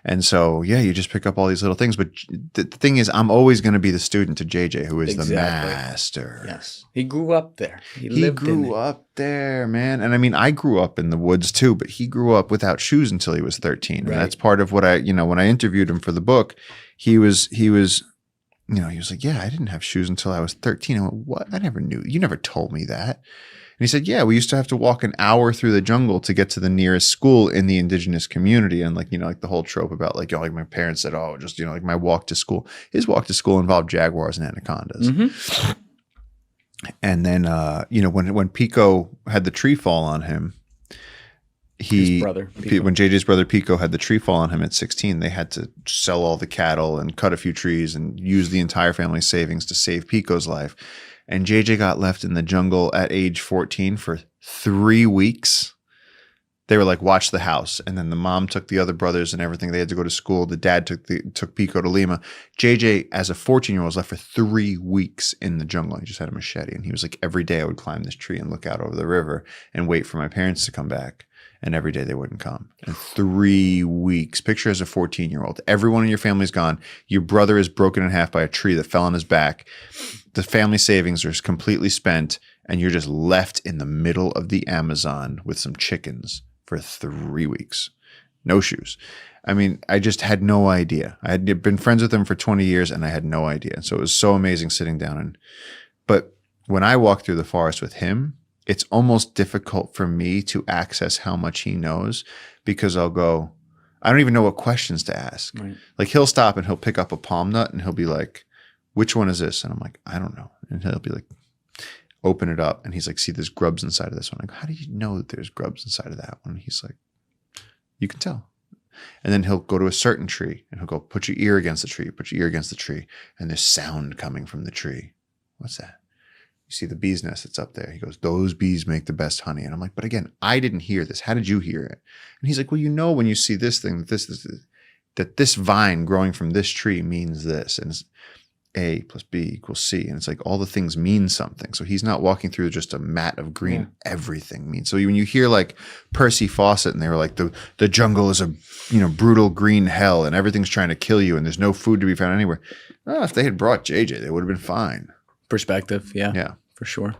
And so, yeah, you just pick up all these little things. But the thing is, I'm always going to be the student to JJ, who is the master. Yes. He grew up there. He grew up there, man. And I mean, I grew up in the woods too, but he grew up without shoes until he was 13. Right. And that's part of what when I interviewed him for the book, he was like, yeah, I didn't have shoes until I was 13. I went, what? I never knew. You never told me that. And he said, yeah, we used to have to walk an hour through the jungle to get to the nearest school in the indigenous community. And like the whole trope about like my parents said, oh, just, like my walk to school. His walk to school involved jaguars and anacondas. Mm-hmm. And then, when Pico had the tree fall on him, his brother, when JJ's brother Pico had the tree fall on him at 16, they had to sell all the cattle and cut a few trees and use the entire family's savings to save Pico's life. And JJ got left in the jungle at age 14 for 3 weeks. They were like, watch the house. And then the mom took the other brothers and everything. They had to go to school. The dad took Pico to Lima. JJ, as a 14-year-old, was left for 3 weeks in the jungle. He just had a machete. And he was like, every day I would climb this tree and look out over the river and wait for my parents to come back. And every day they wouldn't come. And 3 weeks. Picture as a 14-year-old. Everyone in your family's gone. Your brother is broken in half by a tree that fell on his back. The family savings are completely spent. And you're just left in the middle of the Amazon with some chickens for 3 weeks. No shoes. I mean, I just had no idea. I had been friends with him for 20 years and I had no idea. So it was so amazing sitting down. But when I walk through the forest with him, it's almost difficult for me to access how much he knows because I'll go, I don't even know what questions to ask. Right. Like he'll stop and he'll pick up a palm nut and he'll be like, which one is this? And I'm like, I don't know. And he'll be like, open it up. And he's like, see, there's grubs inside of this one. I go, how do you know that there's grubs inside of that one? And he's like, you can tell. And then he'll go to a certain tree and he'll go, put your ear against the tree, put your ear against the tree. And there's sound coming from the tree. What's that? You see the bee's nest that's up there. He goes, those bees make the best honey. And I'm like, but again, I didn't hear this. How did you hear it? And he's like, well, when you see this thing, that this vine growing from this tree means this. And it's A plus B equals C. And it's like all the things mean something. So he's not walking through just a mat of green. Yeah. Everything means. So when you hear like Percy Fawcett and they were like, the jungle is a brutal green hell and everything's trying to kill you and there's no food to be found anywhere. Well, if they had brought JJ, they would have been fine. Perspective. Yeah. Yeah. For sure.